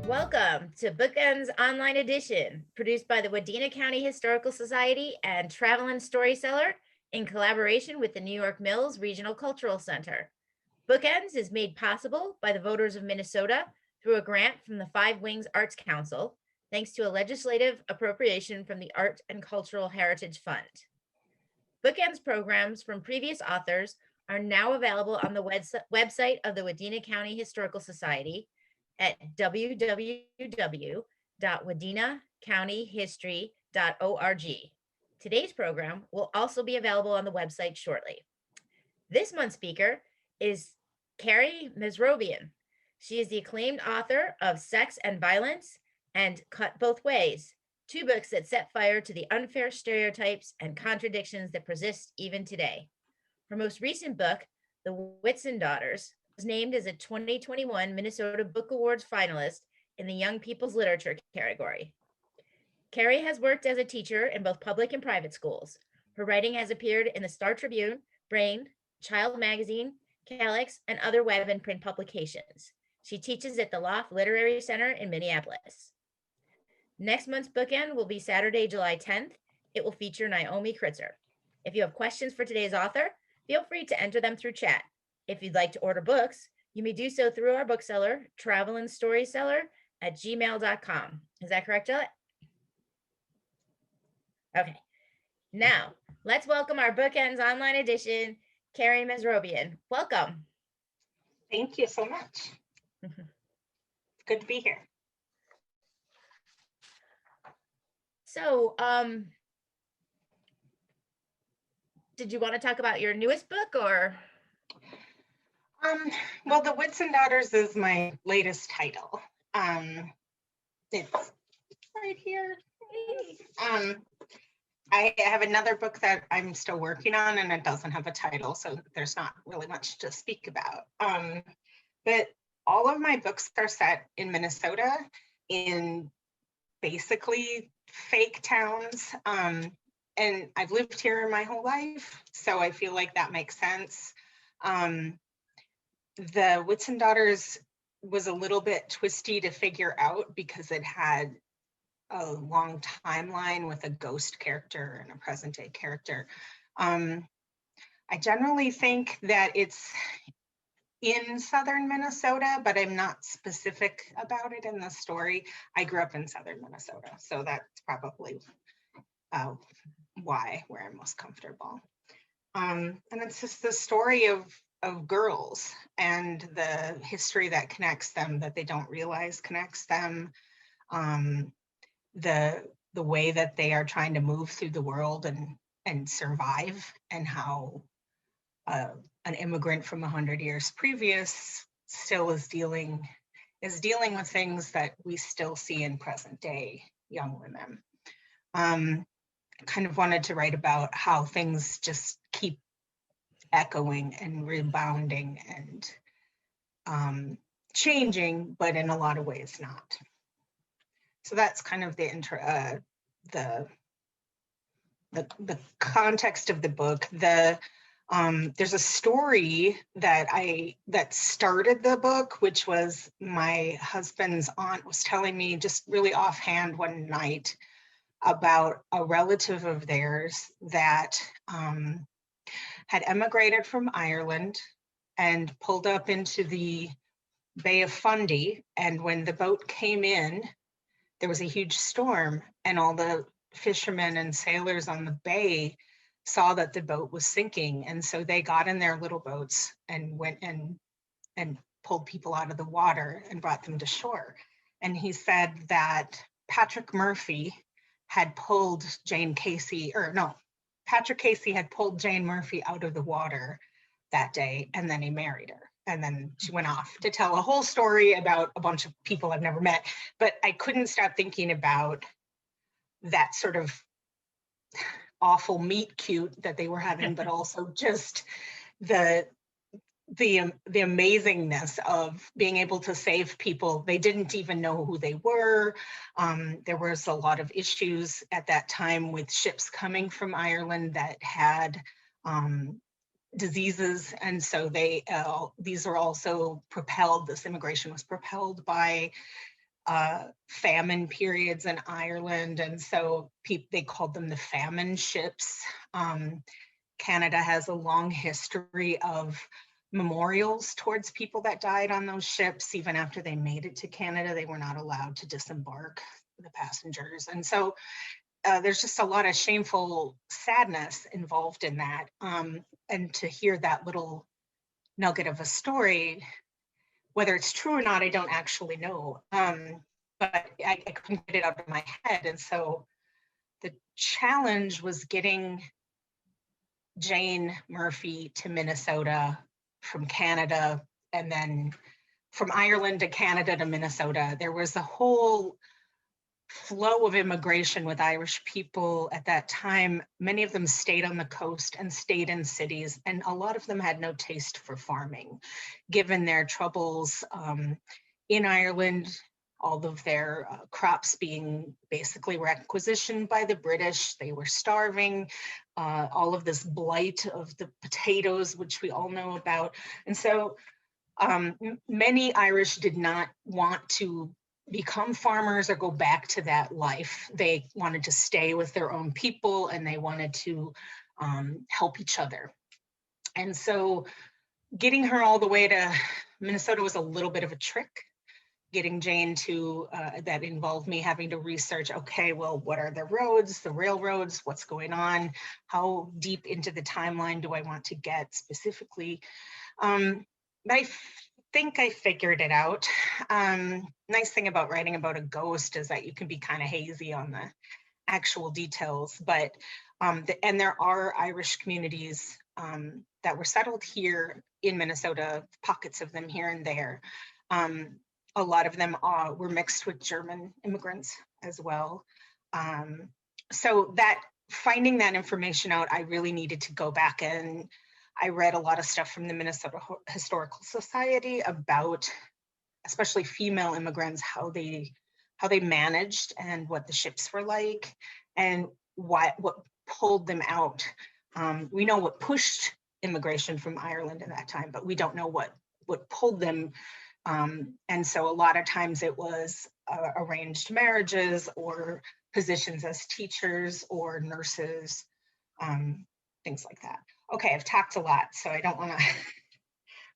Welcome to BookEnds Online Edition, produced by the Wadena County Historical Society and Travelin' Storyseller in collaboration with the New York Mills Regional Cultural Center. BookEnds is made possible by the voters of Minnesota through a grant from the Five Wings Arts Council, thanks to a legislative appropriation from the Art and Cultural Heritage Fund. BookEnds programs from previous authors are now available on the website of the Wadena County Historical Society at www.wadenacountyhistory.org. Today's program will also be available on the website shortly. This month's speaker is Carrie Mesrobian. She is the acclaimed author of Sex and Violence and Cut Both Ways, two books that set fire to the unfair stereotypes and contradictions that persist even today. Her most recent book, The Whitsun Daughters, was named as a 2021 Minnesota Book Awards finalist in the Young People's Literature category. Carrie has worked as a teacher in both public and private schools. Her writing has appeared in the Star Tribune, Brain, Child Magazine, Calyx, and other web and print publications. She teaches at the Loft Literary Center in Minneapolis. Next month's bookend will be Saturday, July 10th. It will feature Naomi Kritzer. If you have questions for today's author, feel free to enter them through chat. If you'd like to order books, you may do so through our bookseller, Travelin' Storyseller at gmail.com. Is that correct, Jill? Okay. Now, let's welcome our BookEnds Online Edition, Carrie Mesrobian. Welcome. Thank you so much. Good to be here. So, did you want to talk about your newest book or? Well, The Whitsun Daughters is my latest title. It's right here. I have another book that I'm still working on, and it doesn't have a title, so there's not really much to speak about. But all of my books are set in Minnesota, in basically fake towns. And I've lived here my whole life, so I feel like that makes sense. The Whitsun Daughters was a little bit twisty to figure out because it had a long timeline with a ghost character and a present day character. I generally think that it's in southern Minnesota, but I'm not specific about it in the story. I grew up in southern Minnesota, so that's probably where I'm most comfortable. And it's just the story of girls and the history that connects them that they don't realize connects them. The way that they are trying to move through the world and survive, and how an immigrant from 100 years previous still is dealing with things that we still see in present day young women. Kind of wanted to write about how things just keep echoing and rebounding and changing, but in a lot of ways not. So that's kind of the intro, the context of the book. There's a story that started the book, which was my husband's aunt was telling me just really offhand one night about a relative of theirs that had emigrated from Ireland and pulled up into the Bay of Fundy. And when the boat came in, there was a huge storm, and all the fishermen and sailors on the bay saw that the boat was sinking. And so they got in their little boats and went and pulled people out of the water and brought them to shore. And he said that Patrick had pulled Jane Murphy out of the water that day, and then he married her. And then she went off to tell a whole story about a bunch of people I've never met. But I couldn't stop thinking about that sort of awful meet cute that they were having, but also just the amazingness of being able to save people. They didn't even know who they were. There was a lot of issues at that time with ships coming from Ireland that had diseases, and so these are also propelled. This immigration was propelled by famine periods in Ireland, and so they called them the famine ships. Canada has a long history of memorials towards people that died on those ships. Even after they made it to Canada, they were not allowed to disembark the passengers. And so there's just a lot of shameful sadness involved in that. And to hear that little nugget of a story, whether it's true or not, I don't actually know. But I couldn't get it out of my head. And so the challenge was getting Jane Murphy to Minnesota from Canada, and then from Ireland to Canada to Minnesota. There was a whole flow of immigration with Irish people at that time. Many of them stayed on the coast and stayed in cities, and a lot of them had no taste for farming, given their troubles in Ireland, all of their crops being basically requisitioned by the British. They were starving, all of this blight of the potatoes, which we all know about. And so many Irish did not want to become farmers or go back to that life. They wanted to stay with their own people, and they wanted to help each other. And so getting her all the way to Minnesota was a little bit of a trick. Getting Jane to, that involved me having to research, okay, well, what are the roads, the railroads, what's going on? How deep into the timeline do I want to get specifically? But I think I figured it out. Nice thing about writing about a ghost is that you can be kind of hazy on the actual details, but, and there are Irish communities that were settled here in Minnesota, pockets of them here and there. A lot of them were mixed with German immigrants as well. So that finding that information out, I really needed to go back, and I read a lot of stuff from the Minnesota Historical Society about, especially female immigrants, how they managed and what the ships were like, and what pulled them out. We know what pushed immigration from Ireland in that time, but we don't know what pulled them. And so a lot of times it was arranged marriages or positions as teachers or nurses, things like that. Okay, I've talked a lot, so I don't want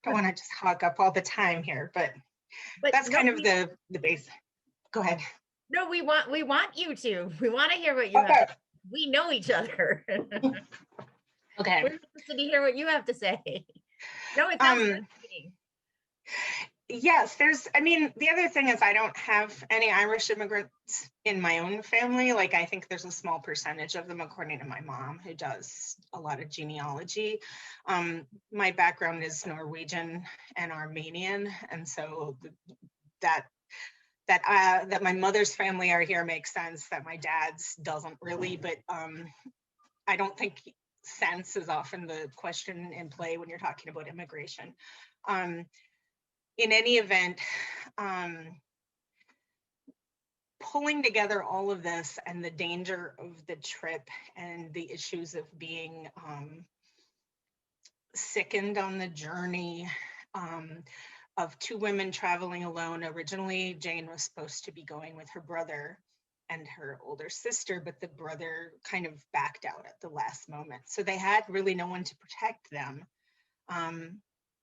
to just hog up all the time here, but that's kind of the base. Go ahead. No, we want you to. We want to hear what you have to say. We know each other. Okay. We're interested to hear what you have to say. No, it sounds fascinating. Yes, the other thing is I don't have any Irish immigrants in my own family. Like, I think there's a small percentage of them, according to my mom, who does a lot of genealogy. My background is Norwegian and Armenian, and so that my mother's family are here makes sense. That my dad's doesn't really, but I don't think sense is often the question in play when you're talking about immigration. In any event, pulling together all of this and the danger of the trip and the issues of being sickened on the journey, of two women traveling alone. Originally, Jane was supposed to be going with her brother and her older sister, but the brother kind of backed out at the last moment. So they had really no one to protect them.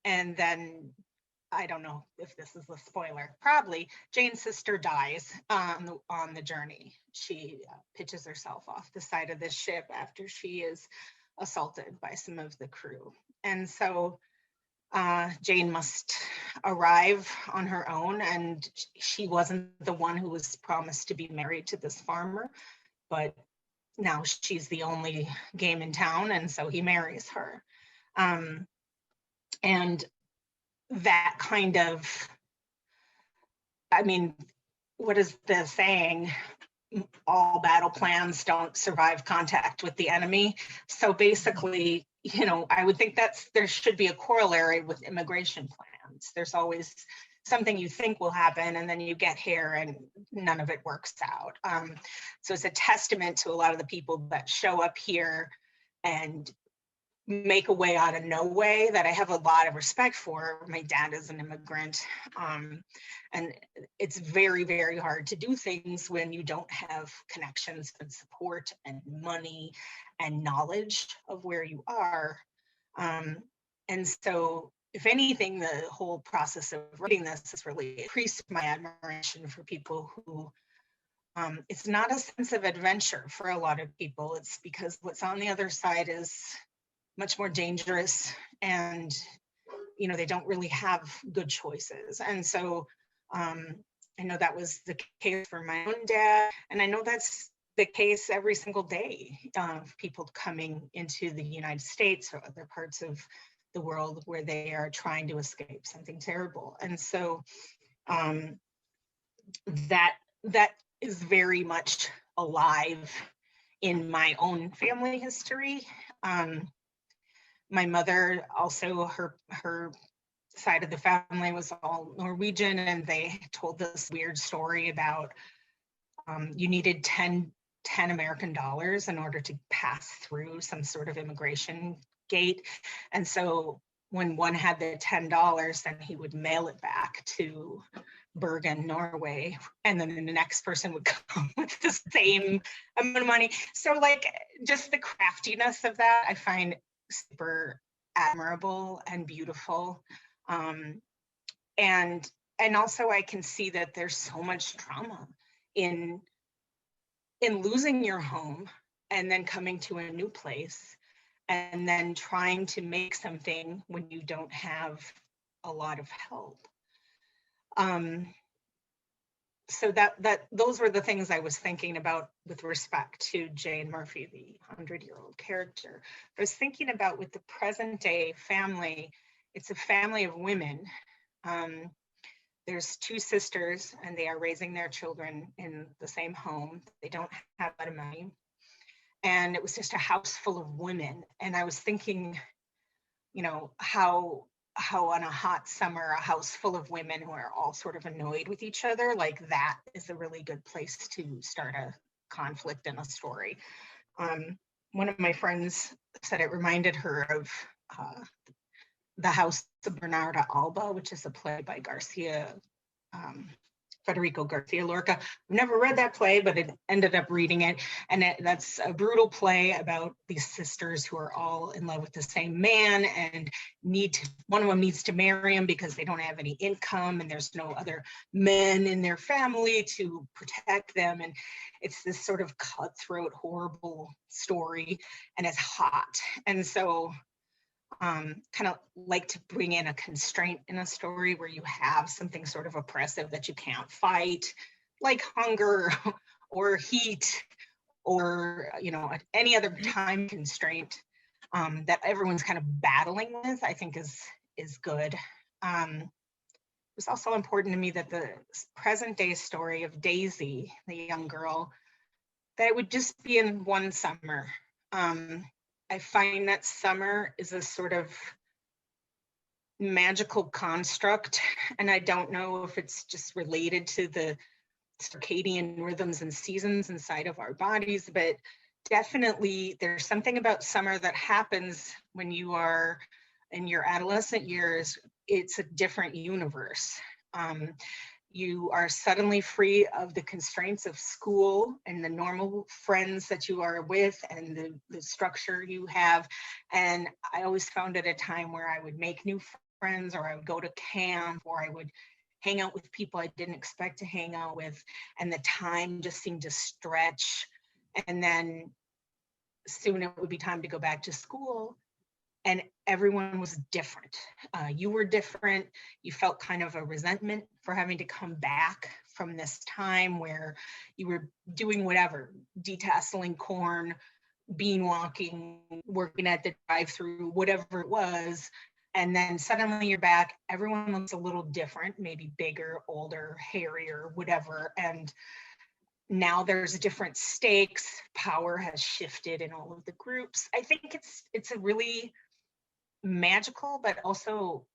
And then, I don't know if this is a spoiler, probably Jane's sister dies on the journey. She pitches herself off the side of the ship after she is assaulted by some of the crew. And so Jane must arrive on her own, and she wasn't the one who was promised to be married to this farmer, but now she's the only game in town, and so he marries her. And that kind of, what is the saying? All battle plans don't survive contact with the enemy. So basically, I would think there should be a corollary with immigration plans. There's always something you think will happen, and then you get here and none of it works out. So it's a testament to a lot of the people that show up here and make a way out of no way that I have a lot of respect for. My dad is an immigrant, and it's very, very hard to do things when you don't have connections and support and money and knowledge of where you are. And so, if anything, the whole process of reading this has really increased my admiration for people who, it's not a sense of adventure for a lot of people. It's because what's on the other side is much more dangerous, and they don't really have good choices. And so I know that was the case for my own dad, and I know that's the case every single day of people coming into the United States or other parts of the world where they are trying to escape something terrible. And so that is very much alive in my own family history. My mother also, her side of the family was all Norwegian, and they told this weird story about you needed 10 American dollars in order to pass through some sort of immigration gate. And so when one had the $10, then he would mail it back to Bergen, Norway, and then the next person would come with the same amount of money. So like just the craftiness of that, I find super admirable and beautiful. And also I can see that there's so much trauma in losing your home and then coming to a new place and then trying to make something when you don't have a lot of help. So those were the things I was thinking about with respect to Jane Murphy, the 100-year-old character. I was thinking about with the present day family, it's a family of women. There's two sisters, and they are raising their children in the same home. They don't have a lot of money. And it was just a house full of women. And I was thinking, how on a hot summer, a house full of women who are all sort of annoyed with each other, like that is a really good place to start a conflict in a story. One of my friends said it reminded her of The House of Bernarda Alba, which is a play by Federico Garcia Lorca. I've never read that play, but it ended up reading it. And that's a brutal play about these sisters who are all in love with the same man and one of them needs to marry him because they don't have any income and there's no other men in their family to protect them. And it's this sort of cutthroat, horrible story, and it's hot. And so kind of like to bring in a constraint in a story where you have something sort of oppressive that you can't fight, like hunger or heat or any other time constraint that everyone's kind of battling with, I think is good. It was also important to me that the present day story of Daisy, the young girl, that it would just be in one summer. I find that summer is a sort of magical construct, and I don't know if it's just related to the circadian rhythms and seasons inside of our bodies, but definitely there's something about summer that happens when you are in your adolescent years. It's a different universe. You are suddenly free of the constraints of school and the normal friends that you are with and the structure you have. And I always found it a time where I would make new friends, or I would go to camp, or I would hang out with people I didn't expect to hang out with. And the time just seemed to stretch. And then soon it would be time to go back to school. And everyone was different. You were different. You felt kind of a resentment for having to come back from this time where you were doing whatever, detasseling corn, bean walking, working at the drive-through, whatever it was. And then suddenly you're back. Everyone looks a little different, maybe bigger, older, hairier, whatever. And now there's different stakes. Power has shifted in all of the groups. I think it's a really magical, but also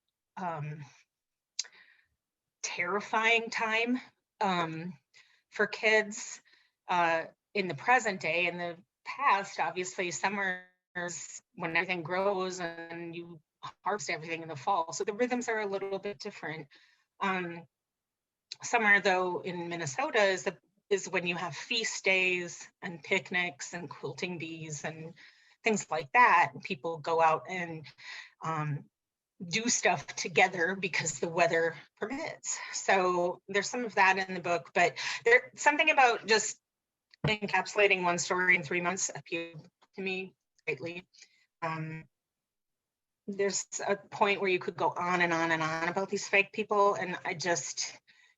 terrifying time for kids in the present day. In the past, obviously, summer when everything grows and you harvest everything in the fall. So the rhythms are a little bit different. Summer, though, in Minnesota is when you have feast days and picnics and quilting bees and things like that. People go out and do stuff together because the weather permits. So there's some of that in the book, but there's something about just encapsulating one story in 3 months appealed to me greatly. There's a point where you could go on and on and on about these fake people, and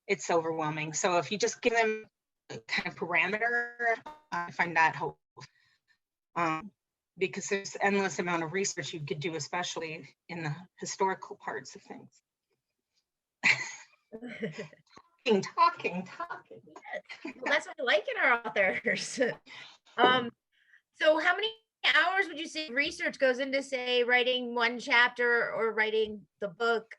it's overwhelming. So if you just give them a kind of parameter, I find that helpful. Because there's endless amount of research you could do, especially in the historical parts of things. talking. Yes. Well, that's what I like in our authors. So how many hours would you say research goes into, say, writing one chapter or writing the book?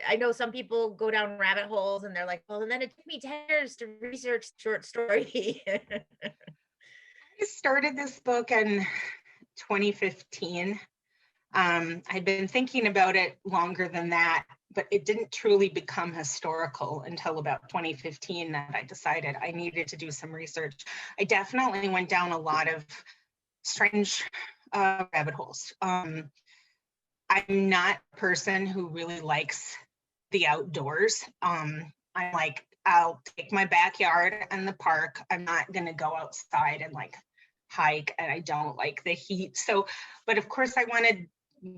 I know some people go down rabbit holes and they're like, well, and then it took me 10 years to research short story. I started this book in 2015. I'd been thinking about it longer than that, but it didn't truly become historical until about 2015 that I decided I needed to do some research. I definitely went down a lot of strange rabbit holes. I'm not a person who really likes the outdoors. I'm like, I'll take my backyard and the park. I'm not going to go outside and like hike, and I don't like the heat. So, but of course I wanted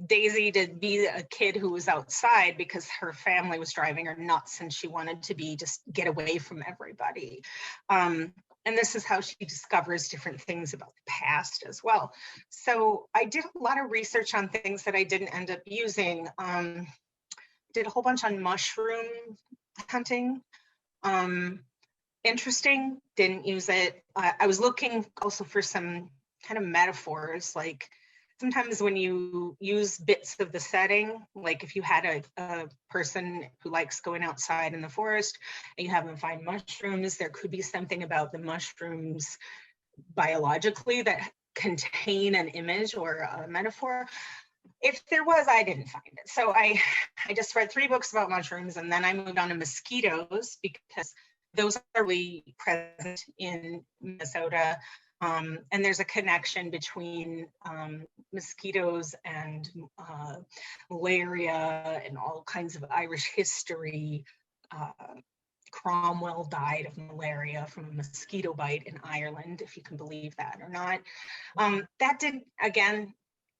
Daisy to be a kid who was outside because her family was driving her nuts and she wanted to just get away from everybody. And this is how she discovers different things about the past as well. So I did a lot of research on things that I didn't end up using. Did a whole bunch on mushroom hunting. Interesting, didn't use it. I was looking also for some kind of metaphors, like sometimes when you use bits of the setting, like if you had a person who likes going outside in the forest and you have them find mushrooms, there could be something about the mushrooms biologically that contain an image or a metaphor. If there was, I didn't find it. So I just read 3 books about mushrooms, and then I moved on to mosquitoes because those are really present in Minnesota. And there's a connection between mosquitoes and malaria and all kinds of Irish history. Cromwell died of malaria from a mosquito bite in Ireland, if you can believe that or not. That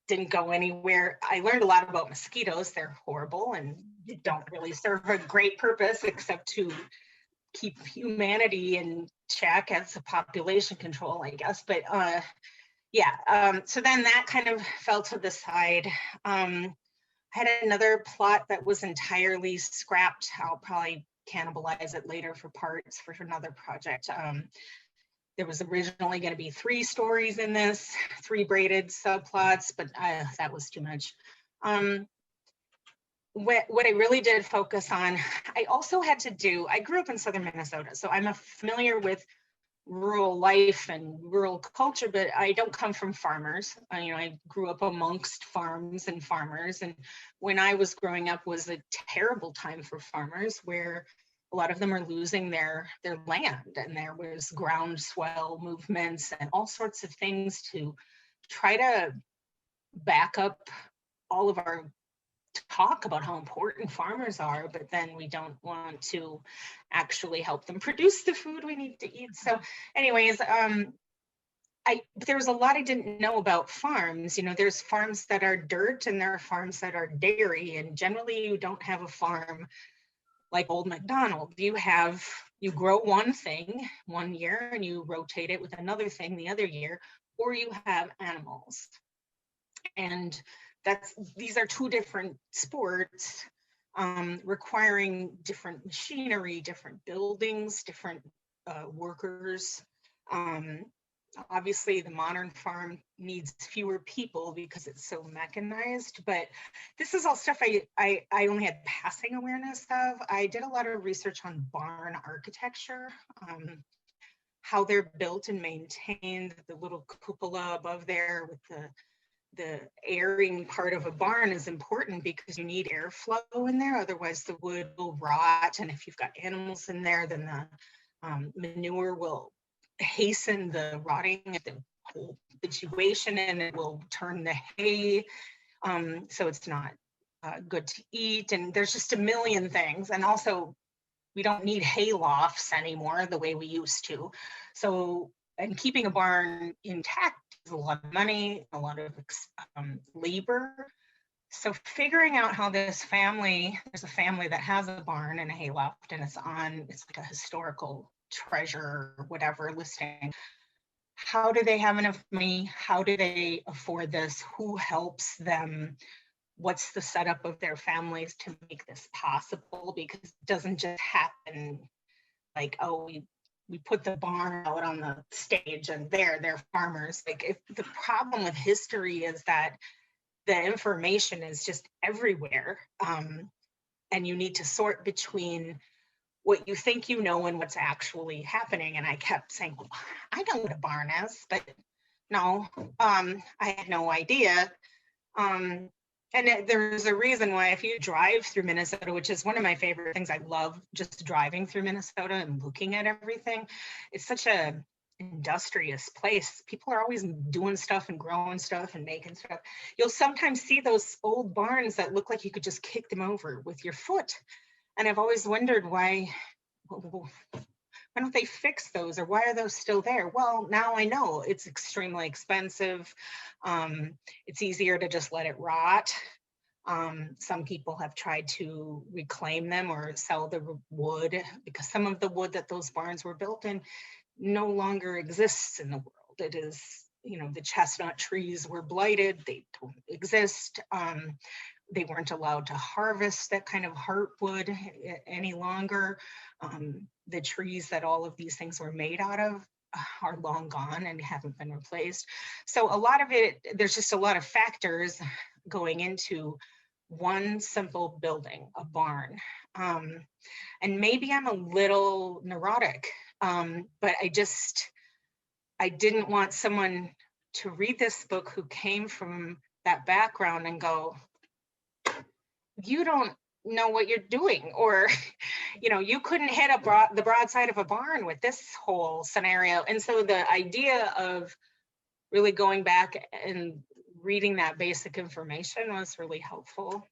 didn't go anywhere. I learned a lot about mosquitoes. They're horrible and don't really serve a great purpose except to keep humanity in check as a population control, I guess. But so then that kind of fell to the side. I had another plot that was entirely scrapped. I'll probably cannibalize it later for parts for another project. There was originally going to be 3 stories in this, 3 braided subplots, but that was too much. What I really did focus on, I also had to do, I grew up in southern Minnesota, so I'm familiar with rural life and rural culture, but I don't come from farmers. I grew up amongst farms and farmers, and when I was growing up was a terrible time for farmers, where a lot of them are losing their land, and there was groundswell movements and all sorts of things to try to back up all of our talk about how important farmers are, but then we don't want to actually help them produce the food we need to eat. So anyways, there was a lot I didn't know about farms. There's farms that are dirt and there are farms that are dairy, and generally you don't have a farm like old MacDonald. You grow one thing one year and you rotate it with another thing the other year, or you have animals. And these are 2 different sports, requiring different machinery, different buildings, different workers. Obviously, the modern farm needs fewer people because it's so mechanized, but this is all stuff I only had passing awareness of. I did a lot of research on barn architecture, how they're built and maintained, the little cupola above there with the the airing part of a barn is important because you need airflow in there. Otherwise the wood will rot. And if you've got animals in there, then the manure will hasten the rotting of the whole situation, and it will turn the hay. So it's not good to eat. And there's just a million things. And also we don't need hay lofts anymore the way we used to. So, and keeping a barn intact is a lot of money, a lot of labor. So figuring out how this family, there's a family that has a barn and a hayloft, and it's like a historical treasure or whatever listing. How do they have enough money? How do they afford this? Who helps them? What's the setup of their families to make this possible? Because it doesn't just happen like, oh, we put the barn out on the stage and they're farmers. Like, if the problem with history is that the information is just everywhere, and you need to sort between what you think you know and what's actually happening. And I kept saying, well, I know what a barn is, but no, I had no idea. And there's a reason why, if you drive through Minnesota, which is one of my favorite things, I love just driving through Minnesota and looking at everything. It's such a industrious place. People are always doing stuff and growing stuff and making stuff. You'll sometimes see those old barns that look like you could just kick them over with your foot. And I've always wondered why don't they fix those, or why are those still there? Well, now I know. It's extremely expensive. It's easier to just let it rot. Some people have tried to reclaim them or sell the wood, because some of the wood that those barns were built in no longer exists in the world. It is, the chestnut trees were blighted. They don't exist. They weren't allowed to harvest that kind of heartwood any longer. The trees that all of these things were made out of are long gone and haven't been replaced. So a lot of it, there's just a lot of factors going into one simple building, a barn. And maybe I'm a little neurotic, but I didn't want someone to read this book who came from that background and go, you don't know what you're doing, or you couldn't hit the broadside of a barn with this whole scenario. And so the idea of really going back and reading that basic information was really helpful.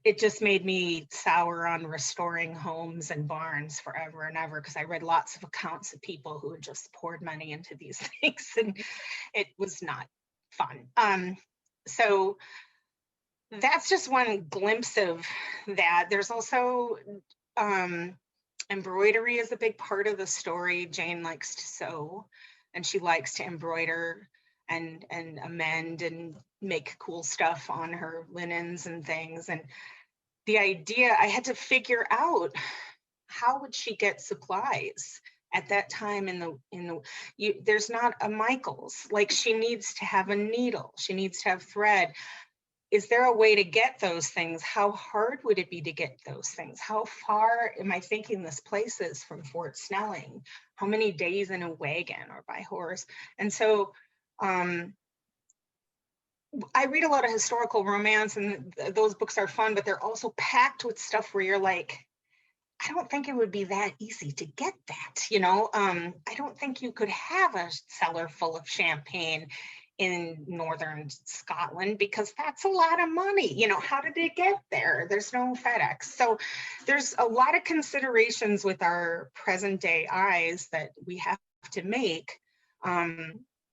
It just made me sour on restoring homes and barns forever and ever, because I read lots of accounts of people who had just poured money into these things, and it was not fun. So that's just one glimpse of that. There's also embroidery is a big part of the story. Jane likes to sew, and she likes to embroider and amend and make cool stuff on her linens and things. And the idea, I had to figure out, how would she get supplies at that time there's not a Michael's. Like, she needs to have a needle, she needs to have thread. Is there a way to get those things? How hard would it be to get those things? How far am I thinking this place is from Fort Snelling? How many days in a wagon or by horse? And so I read a lot of historical romance, and those books are fun, but they're also packed with stuff where you're like, I don't think it would be that easy to get that. I don't think you could have a cellar full of champagne in northern Scotland, because that's a lot of money. How did it get there? There's no FedEx. So there's a lot of considerations with our present day eyes that we have to make.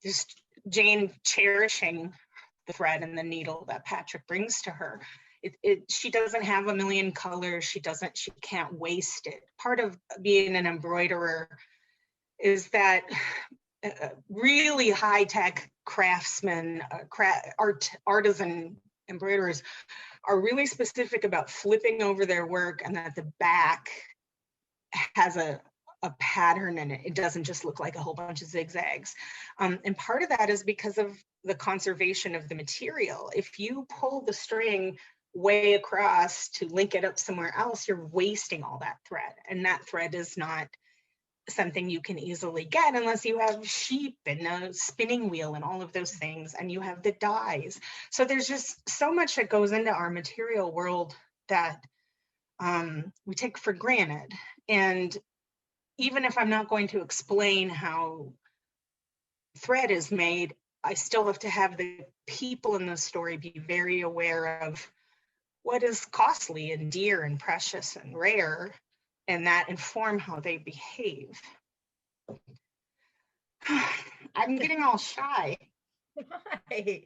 Just Jane cherishing the thread and the needle that Patrick brings to her. She doesn't have a million colors. She can't waste it. Part of being an embroiderer is that really high-tech craftsmen, artisan embroiderers are really specific about flipping over their work, and that the back has a pattern in it. It doesn't just look like a whole bunch of zigzags. And part of that is because of the conservation of the material. If you pull the string way across to link it up somewhere else, you're wasting all that thread, and that thread is not something you can easily get unless you have sheep and a spinning wheel and all of those things, and you have the dyes. So there's just so much that goes into our material world that we take for granted. And even if I'm not going to explain how thread is made, I still have to have the people in the story be very aware of what is costly and dear and precious and rare, and that inform how they behave. I'm getting all shy. Why?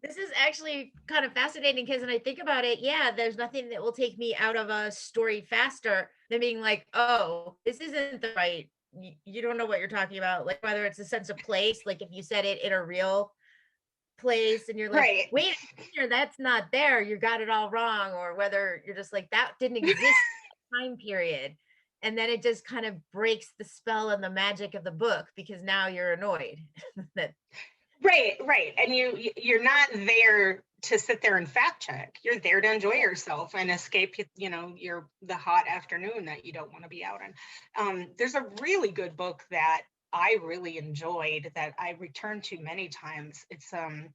This is actually kind of fascinating because when I think about it, yeah, there's nothing that will take me out of a story faster than being like, oh, this isn't the right, you don't know what you're talking about. Like whether it's a sense of place, like if you said it in a real place and you're like, Right. wait, here, that's not there, you got it all wrong, or whether you're just like, that didn't exist in that time period. And then it just kind of breaks the spell and the magic of the book because now you're annoyed that Right. And you're not there to sit there and fact check. You're there to enjoy yourself and escape, the hot afternoon that you don't want to be out in. There's a really good book that I really enjoyed that I returned to many times. It's a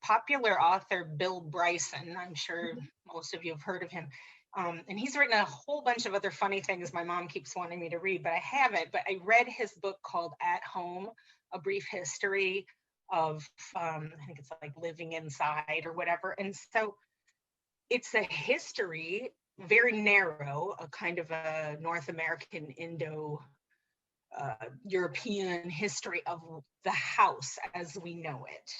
popular author, Bill Bryson. I'm sure most of you have heard of him. And he's written a whole bunch of other funny things my mom keeps wanting me to read, but I haven't. But I read his book called At Home, A Brief History of, I think it's like Living Inside or whatever. And so it's a history, very narrow, a kind of a North American Indo-European history of the house as we know it,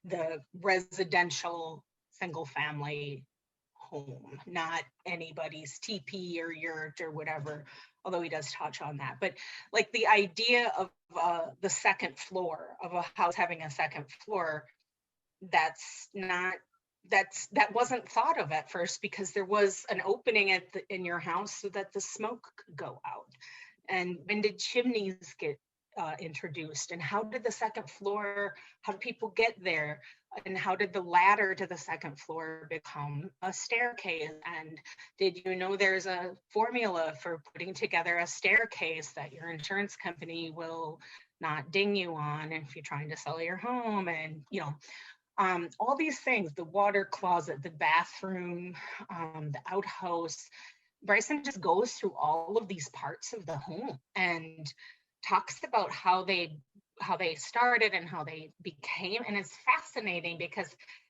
the residential single family home, not anybody's teepee or yurt or whatever, although he does touch on that. But like the idea of the second floor of a house having a second floor, that wasn't thought of at first because there was an opening in your house so that the smoke could go out. And when did chimneys get introduced, and how did the second floor, how did people get there, and how did the ladder to the second floor become a staircase? And did you know there's a formula for putting together a staircase that your insurance company will not ding you on if you're trying to sell your home? And all these things, the water closet, the bathroom, the outhouse. Bryson just goes through all of these parts of the home and talks about how they started and how they became. And it's fascinating because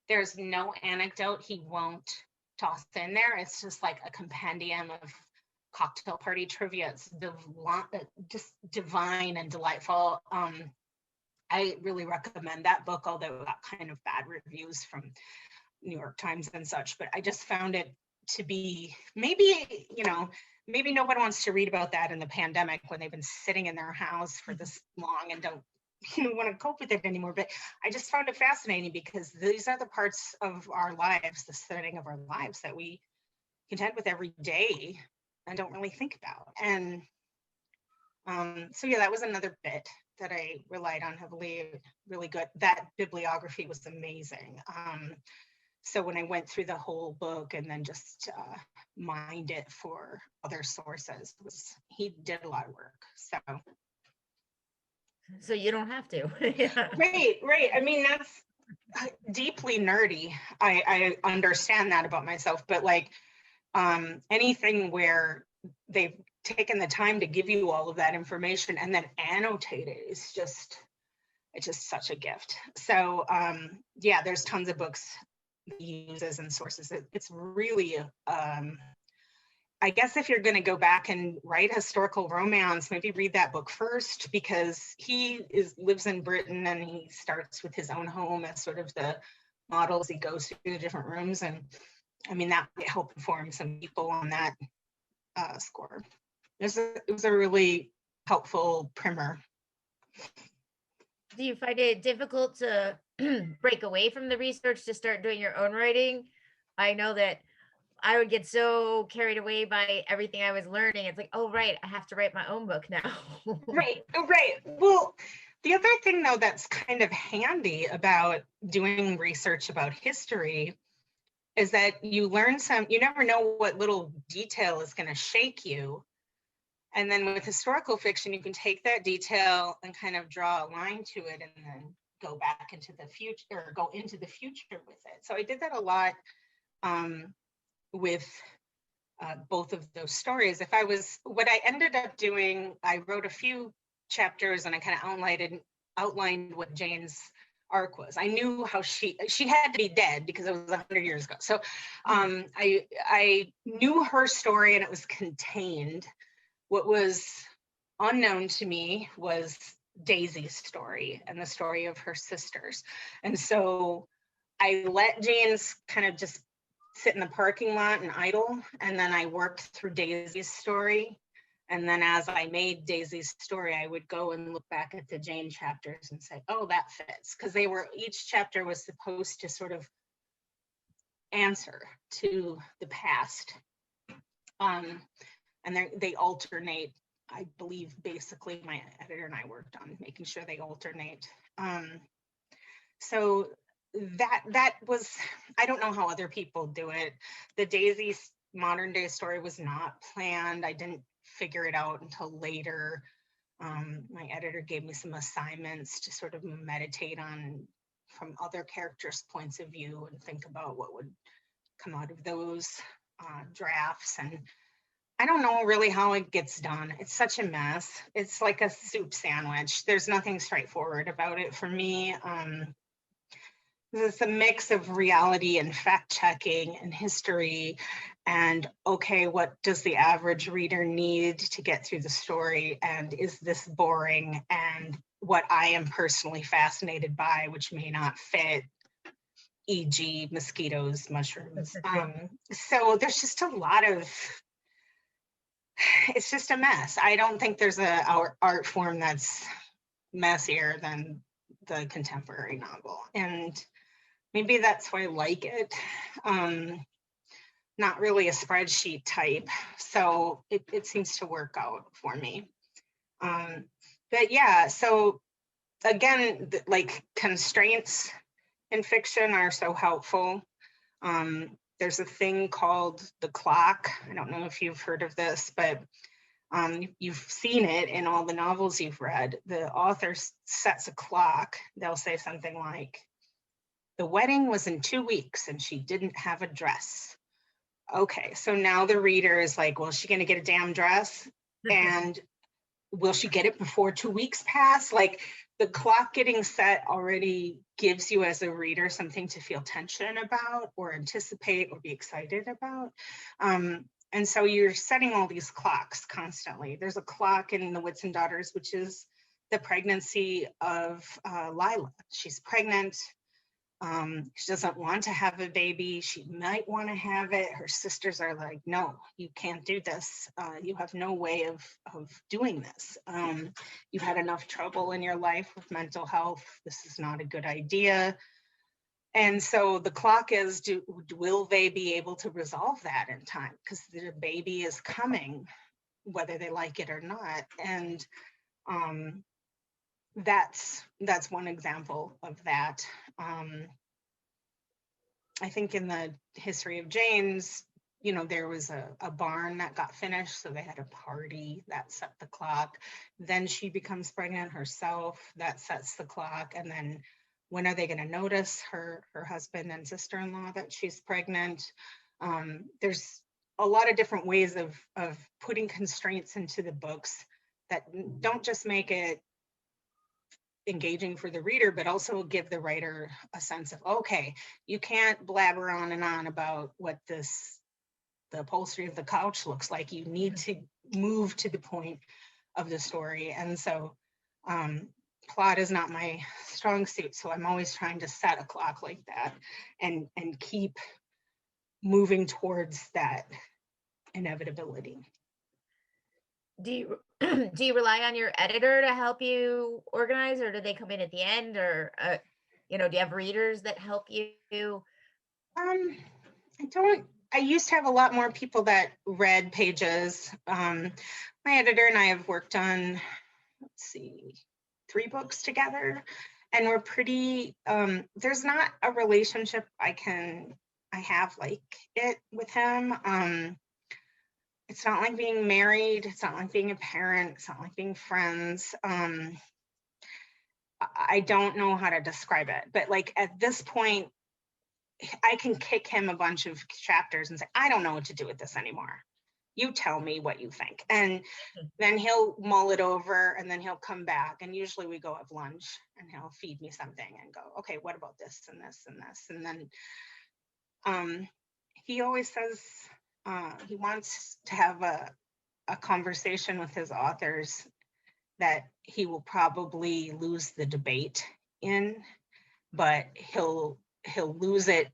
there's no anecdote he won't toss in there. It's just like a compendium of cocktail party trivia. It's just divine and delightful. I really recommend that book, although it got kind of bad reviews from New York Times and such. But I just found it to be maybe nobody wants to read about that in the pandemic when they've been sitting in their house for this long and don't want to cope with it anymore. But I just found it fascinating because these are the parts of our lives, the setting of our lives that we contend with every day and don't really think about. And so yeah, that was another bit that I relied on heavily. Really good. That bibliography was amazing. So when I went through the whole book and then just mined it for other sources, he did a lot of work. So you don't have to. Yeah. Right. I mean, that's deeply nerdy. I understand that about myself, but like anything where they've taken the time to give you all of that information and then annotate it is just, it's just such a gift. So yeah, there's tons of books he uses and sources. It's really I guess if you're going to go back and write historical romance, maybe read that book first, because he lives in Britain and he starts with his own home as sort of the model as he goes through the different rooms. And I mean, that might help inform some people on that score. It was a really helpful primer. Do you find it difficult to break away from the research to start doing your own writing? I know that I would get so carried away by everything I was learning. It's like, oh, right, I have to write my own book now. Right. Well, the other thing, though, that's kind of handy about doing research about history is that you learn you never know what little detail is going to shake you And then with historical fiction, you can take that detail and kind of draw a line to it and then go back into the future, or go into the future with it. So I did that a lot with both of those stories. What I ended up doing, I wrote a few chapters and I kind of outlined what Jane's arc was. I knew how she had to be dead because it was 100 years ago. So I knew her story and it was contained. What was unknown to me was Daisy's story and the story of her sisters. And so I let Jane's kind of just sit in the parking lot and idle. And then I worked through Daisy's story. And then as I made Daisy's story, I would go and look back at the Jane chapters and say, oh, that fits. Because each chapter was supposed to sort of answer to the past. And they alternate. I believe basically my editor and I worked on making sure they alternate. So that was, I don't know how other people do it. The Daisy modern day story was not planned. I didn't figure it out until later. My editor gave me some assignments to sort of meditate on from other characters' points of view and think about what would come out of those drafts. And I don't know really how it gets done. It's such a mess. It's like a soup sandwich. There's nothing straightforward about it for me. It's a mix of reality and fact checking and history. And okay, what does the average reader need to get through the story? And is this boring? And what I am personally fascinated by, which may not fit, e.g. mosquitoes, mushrooms. So there's just a lot of, it's just a mess. I don't think there's a art form that's messier than the contemporary novel. And maybe that's why I like it. Not really a spreadsheet type. So it seems to work out for me. But yeah, so again, like constraints in fiction are so helpful. There's a thing called the clock. I don't know if you've heard of this, but you've seen it in all the novels you've read. The author sets a clock. They'll say something like, the wedding was in 2 weeks and she didn't have a dress. Okay, so now the reader is like, well, is she gonna get a damn dress? And will she get it before 2 weeks pass? Like the clock getting set already gives you as a reader something to feel tension about or anticipate or be excited about. And so you're setting all these clocks constantly. There's a clock in the Whitsun Daughters, which is the pregnancy of Lila. She's pregnant. She doesn't want to have a baby. She might want to have it. Her sisters are like, no, you can't do this. You have no way of doing this. You've had enough trouble in your life with mental health. This is not a good idea. And so the clock is, will they be able to resolve that in time? Because the baby is coming, whether they like it or not. And that's one example of that. I think in the history of Jane's, you know, there was a barn that got finished, so they had a party that set the clock. Then she becomes pregnant herself, that sets the clock. And then when are they going to notice her husband and sister-in-law that she's pregnant? There's a lot of different ways of putting constraints into the books that don't just make it engaging for the reader, but also give the writer a sense of, okay, you can't blabber on and on about what the upholstery of the couch looks like. You need to move to the point of the story. And so plot is not my strong suit. So I'm always trying to set a clock like that and keep moving towards that inevitability. Do you rely on your editor to help you organize, or do they come in at the end, or do you have readers that help you? I used to have a lot more people that read pages. My editor and I have worked on, 3 books together, and we're pretty, there's not a relationship I have like it with him. it's not like being married. It's not like being a parent. It's not like being friends. I don't know how to describe it, but like at this point, I can kick him a bunch of chapters and say, I don't know what to do with this anymore. You tell me what you think. And then he'll mull it over, and then he'll come back. And usually we go have lunch and he'll feed me something and go, okay, what about this and this and this? And then he always says he wants to have a conversation with his authors that he will probably lose the debate in, but he'll lose it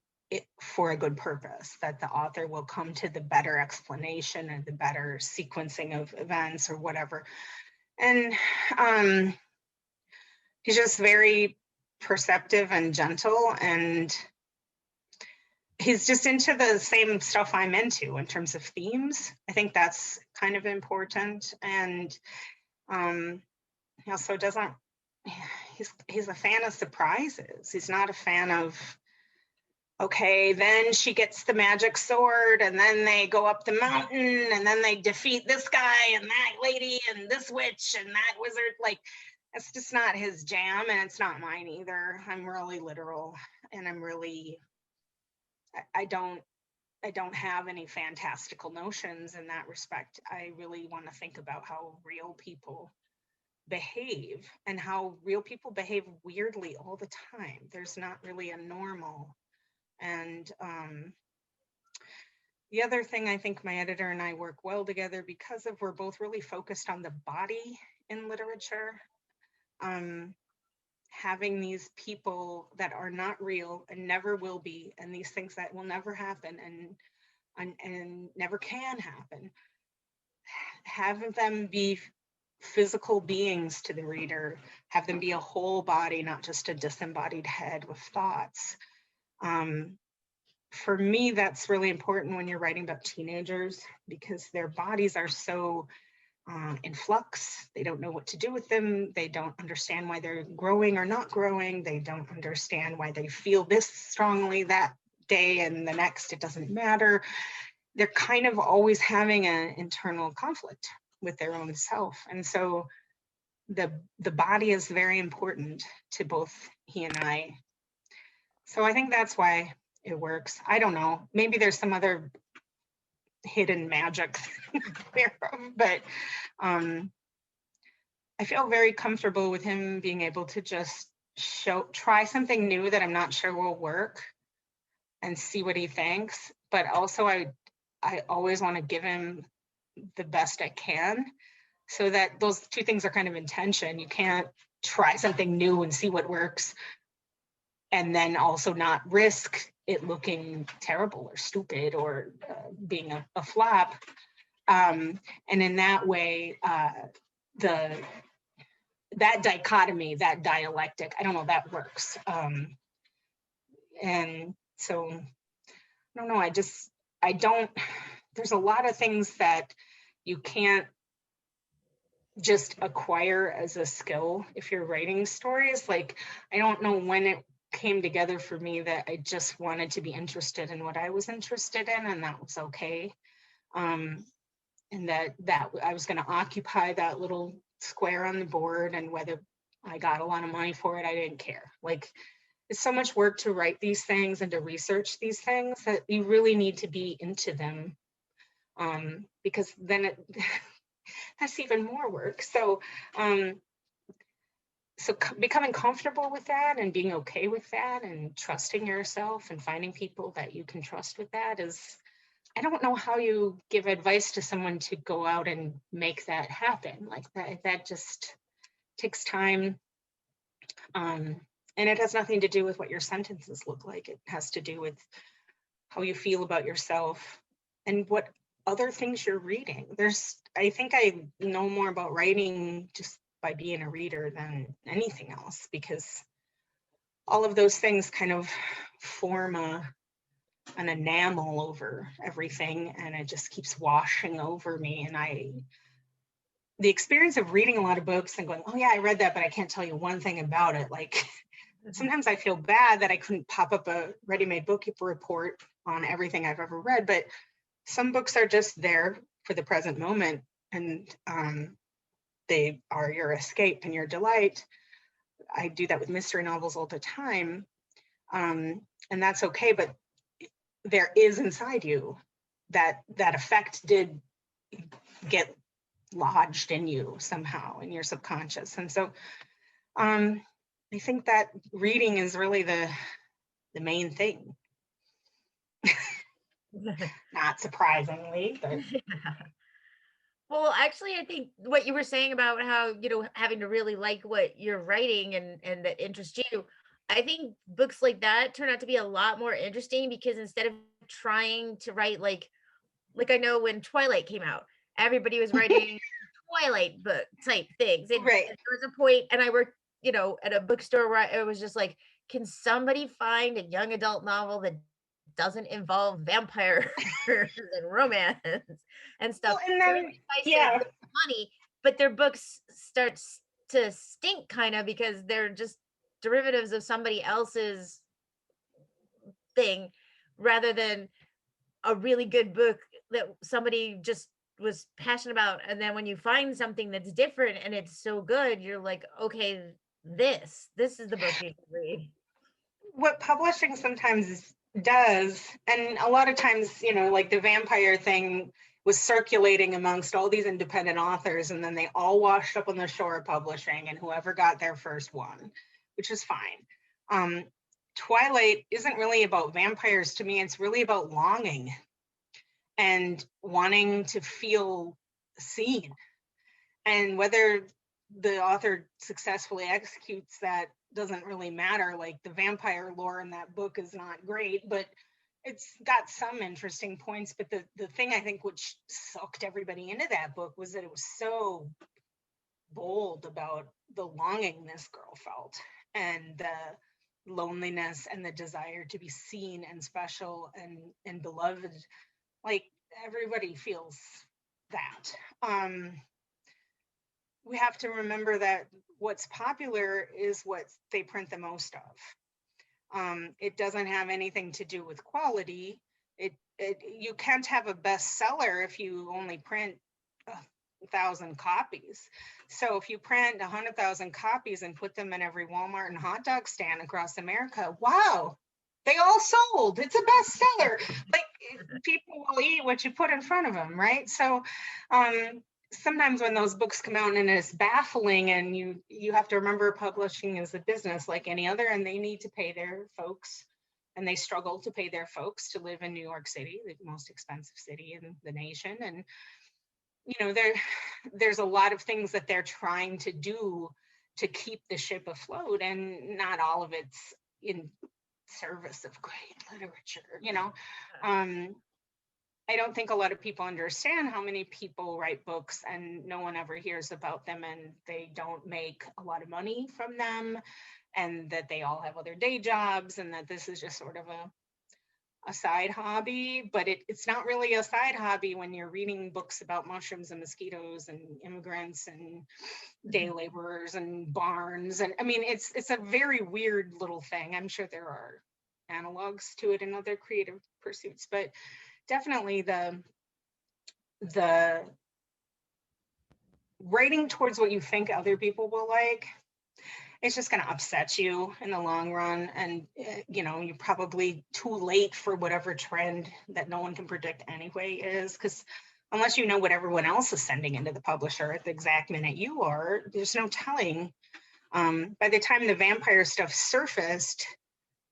for a good purpose, that the author will come to the better explanation and the better sequencing of events or whatever. And he's just very perceptive and gentle, and he's just into the same stuff I'm into in terms of themes. I think that's kind of important. And he also doesn't, he's a fan of surprises. He's not a fan of, okay, then she gets the magic sword and then they go up the mountain and then they defeat this guy and that lady and this witch and that wizard. Like, it's just not his jam, and it's not mine either. I'm really literal, and I'm really, I don't have any fantastical notions in that respect. I really want to think about how real people behave, and how real people behave weirdly all the time. There's not really a normal. And the other thing, I think my editor and I work well together because of we're both really focused on the body in literature. Having these people that are not real and never will be, and these things that will never happen and never can happen, have them be physical beings to the reader, have them be a whole body, not just a disembodied head with thoughts. For me, that's really important when you're writing about teenagers, because their bodies are so in flux. They don't know what to do with them. They don't understand why they're growing or not growing. They don't understand why they feel this strongly that day and the next it doesn't matter. They're kind of always having an internal conflict with their own self. And so the body is very important to both he and I. So I think that's why it works. I don't know, maybe there's some other hidden magic there, but I feel very comfortable with him being able to just try something new that I'm not sure will work and see what he thinks. But also I always want to give him the best I can, so that those two things are kind of in tension. You can't try something new and see what works and then also not risk it looking terrible or stupid or being a flop. And in that way, that dichotomy, that dialectic, I don't know, that works. And so, I don't know, there's a lot of things that you can't just acquire as a skill if you're writing stories. Like, I don't know when it came together for me that I just wanted to be interested in what I was interested in, and that was okay. And that I was going to occupy that little square on the board, and whether I got a lot of money for it, I didn't care. Like, it's so much work to write these things and to research these things that you really need to be into them, because then that's even more work. So becoming comfortable with that and being okay with that and trusting yourself and finding people that you can trust with that is, I don't know how you give advice to someone to go out and make that happen. Like that just takes time. And it has nothing to do with what your sentences look like. It has to do with how you feel about yourself and what other things you're reading. I think I know more about writing just by being a reader than anything else, because all of those things kind of form an enamel over everything, and it just keeps washing over me. And the experience of reading a lot of books and going, oh yeah, I read that, but I can't tell you one thing about it. Like, sometimes I feel bad that I couldn't pop up a ready-made book report on everything I've ever read, but some books are just there for the present moment, and they are your escape and your delight. I do that with mystery novels all the time, and that's okay, but there is inside you that effect did get lodged in you somehow in your subconscious. And so I think that reading is really the main thing. Not surprisingly, but Well, actually, I think what you were saying about how, having to really like what you're writing and that interests you, I think books like that turn out to be a lot more interesting because instead of trying to write like I know when Twilight came out, everybody was writing Twilight book type things. And right. there was a point, and I worked, at a bookstore where it was just like, can somebody find a young adult novel that doesn't involve vampires and romance and stuff? Well, and So then, everybody tries yeah, to make money, but their books starts to stink kind of because they're just derivatives of somebody else's thing rather than a really good book that somebody just was passionate about. And then when you find something that's different and it's so good, you're like, okay, this is the book you should read. what publishing sometimes does, and a lot of times, like the vampire thing was circulating amongst all these independent authors, and then they all washed up on the shore of publishing, and whoever got their first one, which is fine. Twilight isn't really about vampires to me. It's really about longing and wanting to feel seen. And whether the author successfully executes that doesn't really matter. Like the vampire lore in that book is not great, but it's got some interesting points. But the thing I think which sucked everybody into that book was that it was so bold about the longing this girl felt and the loneliness and the desire to be seen and special and beloved. Like everybody feels that. We have to remember that what's popular is what they print the most of. It doesn't have anything to do with quality. You can't have a bestseller if you only print 1,000 copies. So if you print 100,000 copies and put them in every Walmart and hot dog stand across America, wow, they all sold. It's a bestseller. Like people will eat what you put in front of them, right? So sometimes when those books come out and it's baffling, and you have to remember publishing is a business like any other, and they need to pay their folks, and they struggle to pay their folks to live in New York City, the most expensive city in the nation. And there's a lot of things that they're trying to do to keep the ship afloat, and not all of it's in service of great literature. I don't think a lot of people understand how many people write books and no one ever hears about them, and they don't make a lot of money from them, and that they all have other day jobs, and that this is just sort of a side hobby. But it's not really a side hobby when you're reading books about mushrooms and mosquitoes and immigrants and day laborers and barns. And I mean, it's a very weird little thing. I'm sure there are analogs to it in other creative pursuits, but definitely the writing towards what you think other people will like, it's just going to upset you in the long run. And you're probably too late for whatever trend that no one can predict anyway is, because unless you know what everyone else is sending into the publisher at the exact minute you are, there's no telling. By the time the vampire stuff surfaced,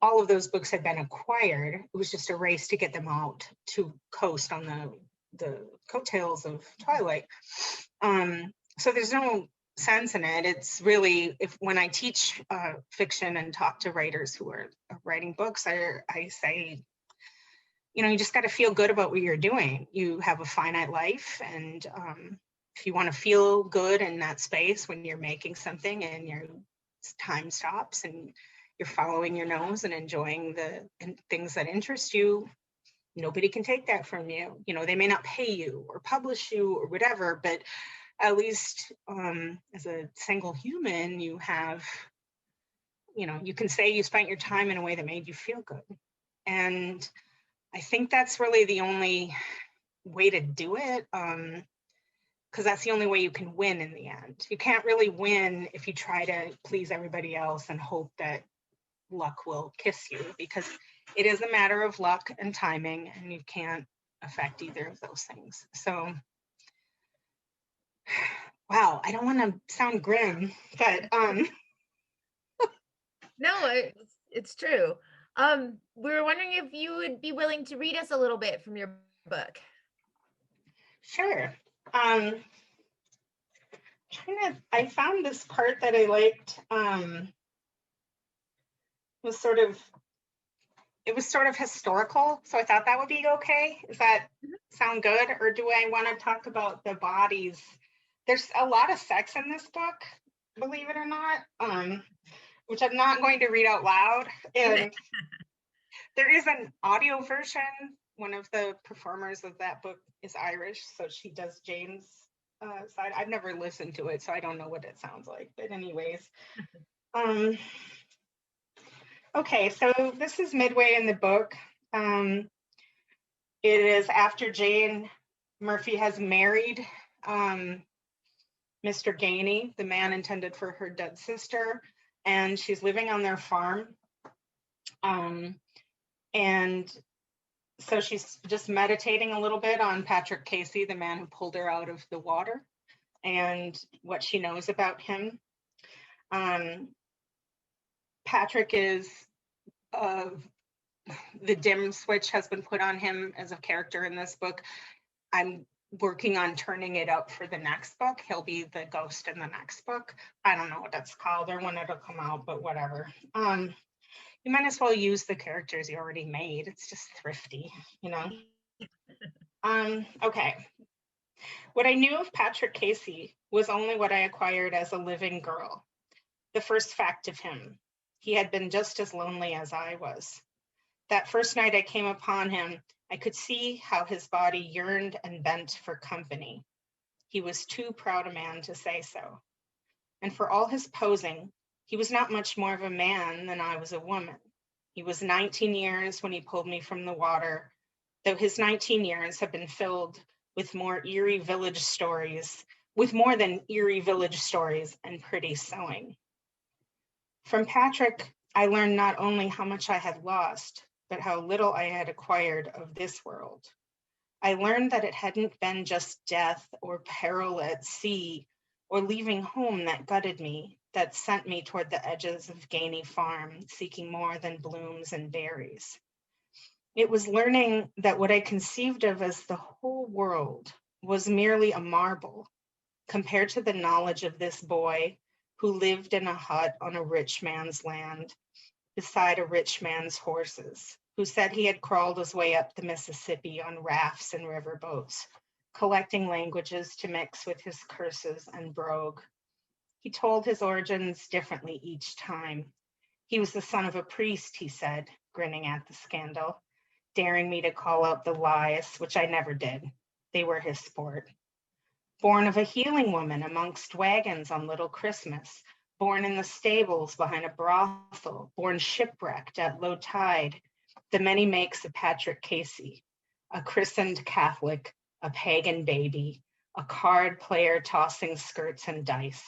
all of those books had been acquired. It was just a race to get them out to coast on the coattails of Twilight. So there's no sense in it. It's really, when I teach fiction and talk to writers who are writing books, I say, you just got to feel good about what you're doing. You have a finite life, and if you want to feel good in that space when you're making something and your time stops and you're following your nose and enjoying the things that interest you, nobody can take that from you. They may not pay you or publish you or whatever, but at least as a single human, you have, you can say you spent your time in a way that made you feel good. And I think that's really the only way to do it, because that's the only way you can win in the end. You can't really win if you try to please everybody else and hope that luck will kiss you, because it is a matter of luck and timing, and you can't affect either of those things. So, wow, I don't want to sound grim, but No, it's true. We were wondering if you would be willing to read us a little bit from your book. sure. I found this part that I liked. It was sort of historical, so I thought that would be okay. Does that sound good, or do I want to talk about the bodies? There's a lot of sex in this book, believe it or not, which I'm not going to read out loud. And there is an audio version. One of the performers of that book is Irish, so she does Jane's side. I've never listened to it, so I don't know what it sounds like. But anyways, okay, so this is midway in the book. It is after Jane Murphy has married Mr. Gainey, the man intended for her dead sister, and she's living on their farm. And so she's just meditating a little bit on Patrick Casey, the man who pulled her out of the water, and what she knows about him. Patrick is the dim switch has been put on him as a character in this book. I'm working on turning it up for the next book. He'll be the ghost in the next book. I don't know what that's called or when it'll come out, but whatever. You might as well use the characters you already made. It's just thrifty, you know. Okay. What I knew of Patrick Casey was only what I acquired as a living girl. The first fact of him. He had been just as lonely as I was. That first night I came upon him, I could see how his body yearned and bent for company. He was too proud a man to say so. And for all his posing, he was not much more of a man than I was a woman. He was 19 years when he pulled me from the water, though his 19 years have been filled with more eerie village stories, with more than eerie village stories and pretty sewing. From Patrick, I learned not only how much I had lost, but how little I had acquired of this world. I learned that it hadn't been just death or peril at sea or leaving home that gutted me, that sent me toward the edges of Gainey Farm, seeking more than blooms and berries. It was learning that what I conceived of as the whole world was merely a marble compared to the knowledge of this boy who lived in a hut on a rich man's land, beside a rich man's horses, who said he had crawled his way up the Mississippi on rafts and riverboats, collecting languages to mix with his curses and brogue. He told his origins differently each time. He was the son of a priest, he said, grinning at the scandal, daring me to call out the lies, which I never did. They were his sport. Born of a healing woman amongst wagons on Little Christmas, born in the stables behind a brothel, born shipwrecked at low tide, the many makes of Patrick Casey, a christened Catholic, a pagan baby, a card player tossing skirts and dice.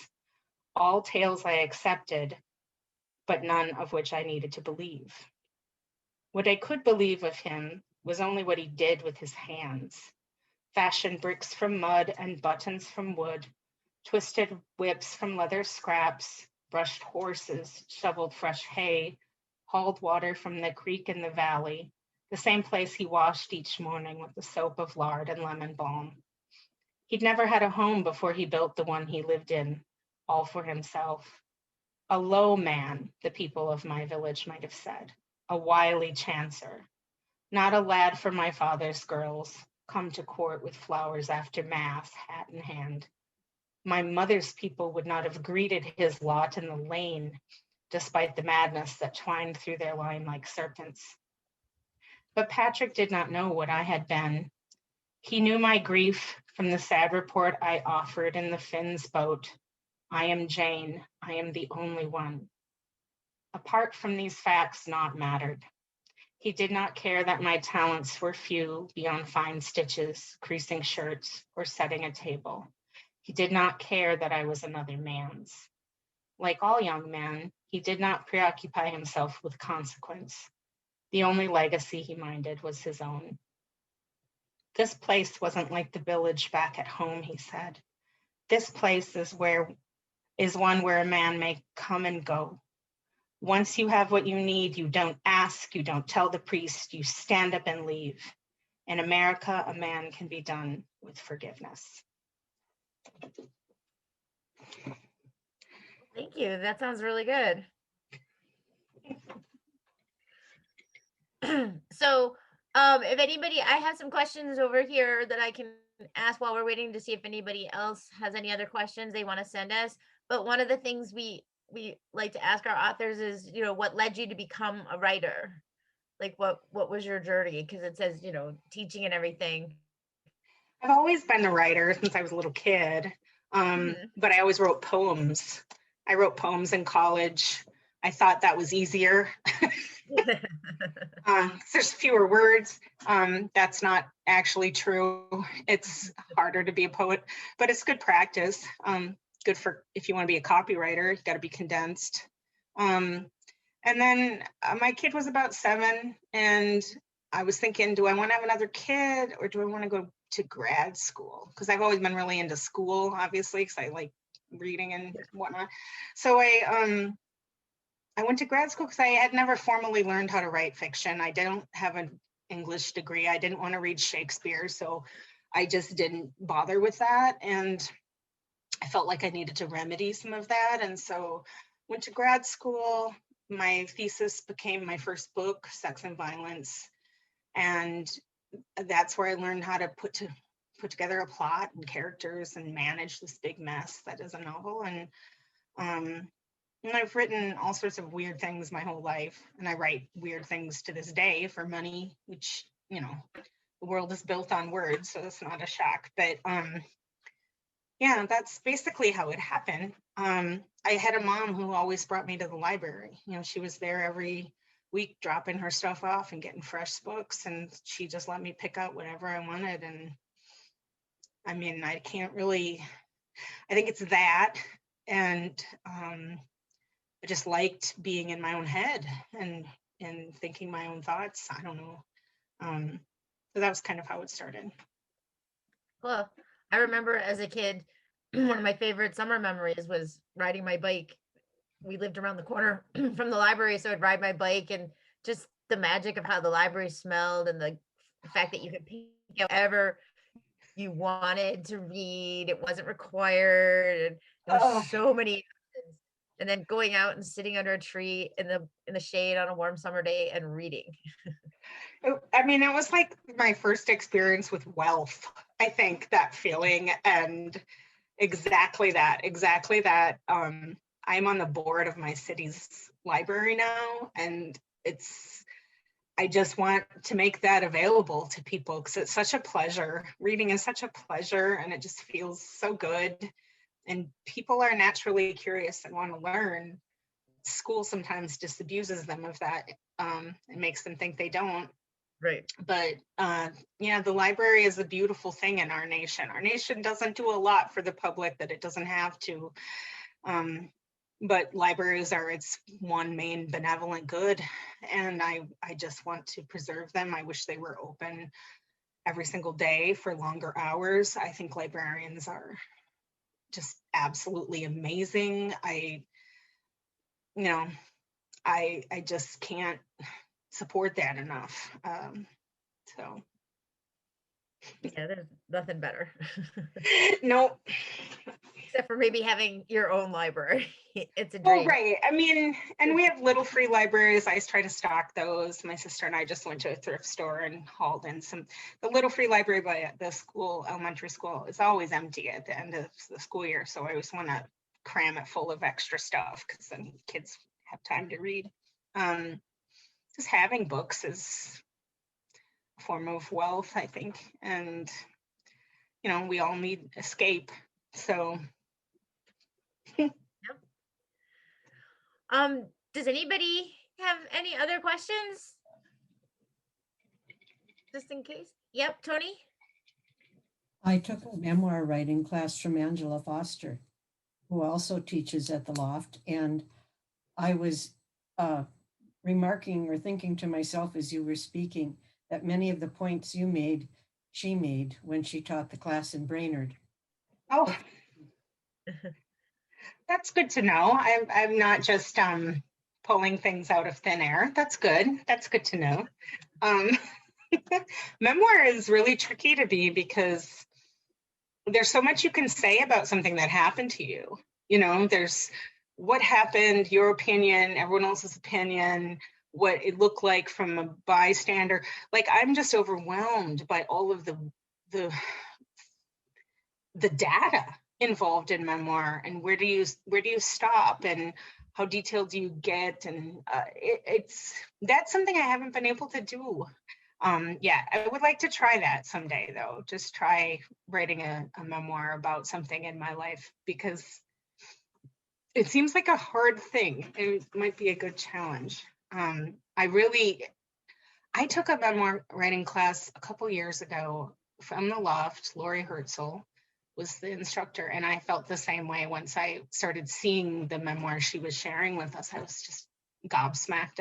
All tales I accepted, but none of which I needed to believe. What I could believe of him was only what he did with his hands. Fashioned bricks from mud and buttons from wood, twisted whips from leather scraps, brushed horses, shoveled fresh hay, hauled water from the creek in the valley, the same place he washed each morning with the soap of lard and lemon balm. He'd never had a home before he built the one he lived in, all for himself. A low man, the people of my village might have said, a wily chancer, not a lad for my father's girls, come to court with flowers after mass, hat in hand. My mother's people would not have greeted his lot in the lane, despite the madness that twined through their line like serpents. But Patrick did not know what I had been. He knew my grief from the sad report I offered in the Finn's boat. I am Jane, I am the only one. Apart from these facts, naught mattered. He did not care that my talents were few beyond fine stitches, creasing shirts, or setting a table. He did not care that I was another man's. Like all young men, he did not preoccupy himself with consequence. The only legacy he minded was his own. This place wasn't like the village back at home, he said. This place is one where a man may come and go. Once you have what you need, you don't ask, you don't tell the priest, you stand up and leave. In America, a man can be done with forgiveness. Thank you. That sounds really good. So, if anybody, I have some questions over here that I can ask while we're waiting to see if anybody else has any other questions they want to send us. But one of the things we like to ask our authors is, what led you to become a writer? Like what was your journey? Because it says, teaching and everything. I've always been a writer since I was a little kid, but I always wrote poems. I wrote poems in college. I thought that was easier. There's fewer words. That's not actually true. It's harder to be a poet, but it's good practice. Good for if you want to be a copywriter, you got to be condensed. And then my kid was about 7, and I was thinking, do I want to have another kid, or do I want to go to grad school? Because I've always been really into school, obviously, because I like reading and whatnot. So I went to grad school because I had never formally learned how to write fiction. I didn't have an English degree. I didn't want to read Shakespeare, so I just didn't bother with that. And I felt like I needed to remedy some of that. And so went to grad school. My thesis became my first book, Sex and Violence. And that's where I learned how to put together a plot and characters and manage this big mess that is a novel. And I've written all sorts of weird things my whole life, and I write weird things to this day for money, which, the world is built on words, so that's not a shock. But yeah, that's basically how it happened. I had a mom who always brought me to the library. She was there every week dropping her stuff off and getting fresh books, and she just let me pick out whatever I wanted. And I mean, I think it's that. And I just liked being in my own head and thinking my own thoughts. I don't know. So that was kind of how it started. Well, I remember as a kid, one of my favorite summer memories was riding my bike. We lived around the corner from the library, so I'd ride my bike, and just the magic of how the library smelled, and the fact that you could pick out whatever you wanted to read. It wasn't required, and there were so many options. And then going out and sitting under a tree in the shade on a warm summer day and reading. I mean, it was like my first experience with wealth, I think, that feeling. And exactly that. I'm on the board of my city's library now, and I just want to make that available to people because it's such a pleasure. Reading is such a pleasure, and it just feels so good. And people are naturally curious and want to learn. School sometimes disabuses them of that. It makes them think they don't. Right. But the library is a beautiful thing in our nation. Our nation doesn't do a lot for the public that it doesn't have to. But libraries are its one main benevolent good. And I just want to preserve them. I wish they were open every single day for longer hours. I think librarians are just absolutely amazing. I just can't support that enough. So yeah, there's nothing better. Nope. Except for maybe having your own library. It's a dream. Well, right. I mean, and we have little free libraries. I try to stock those. My sister and I just went to a thrift store and hauled in the little free library by the school, elementary school, is always empty at the end of the school year. So I always want to cram it full of extra stuff because then kids have time to read. Just having books is a form of wealth, I think. And, we all need escape. So. Does anybody have any other questions? just in case. Yep, Tony? I took a memoir writing class from Angela Foster, who also teaches at the Loft. And I was remarking or thinking to myself as you were speaking that many of the points you made, she made when she taught the class in Brainerd. Oh, that's good to know. I'm not just pulling things out of thin air. That's good. That's good to know. Memoir is really tricky to be because there's so much you can say about something that happened to you. You know, there's what happened, your opinion, everyone else's opinion, what it looked like from a bystander. Like, I'm just overwhelmed by all of the data involved in memoir, and where do you stop, and how detailed do you get, and that's something I haven't been able to do. Yeah, I would like to try that someday, though. Just try writing a memoir about something in my life, because it seems like a hard thing. It might be a good challenge. I took a memoir writing class a couple years ago from the Loft. Lori Herzl was the instructor, and I felt the same way once I started seeing the memoir she was sharing with us. I was just gobsmacked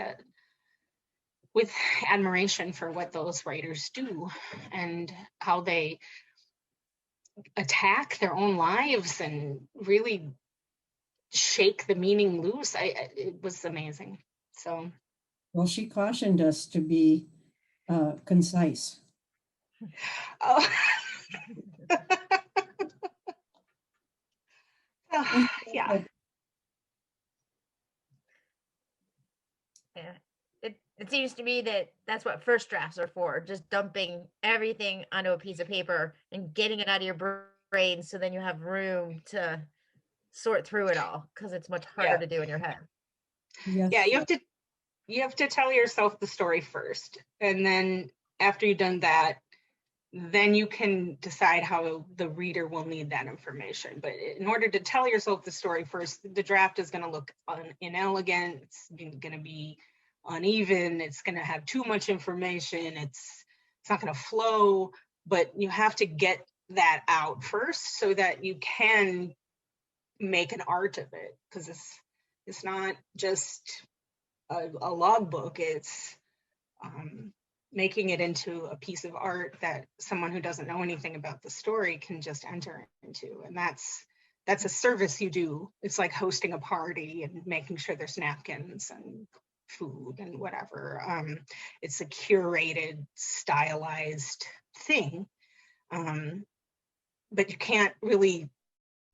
with admiration for what those writers do and how they attack their own lives and really shake the meaning loose. It was amazing. So, well, she cautioned us to be concise. Oh. Yeah. Yeah. It seems to me that that's what first drafts are for, just dumping everything onto a piece of paper and getting it out of your brain, so then you have room to sort through it all, because it's much harder to do in your head. Yes. Yeah, you have to tell yourself the story first, and then after you've done that, then you can decide how the reader will need that information. But in order to tell yourself the story first, the draft is going to look inelegant. It's going to be uneven. It's going to have too much information. It's not going to flow. But you have to get that out first so that you can make an art of it, because it's not just a logbook. It's making it into a piece of art that someone who doesn't know anything about the story can just enter into. And that's a service you do. It's like hosting a party and making sure there's napkins and food and whatever. It's a curated, stylized thing. But you can't really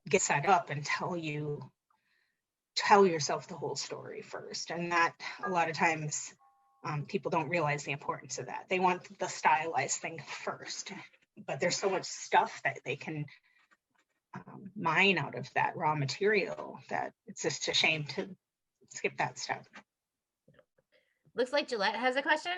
get set up and tell yourself the whole story first. And that, a lot of times, people don't realize the importance of that. They want the stylized thing first, but there's so much stuff that they can mine out of that raw material that it's just a shame to skip that step. Looks like Gillette has a question.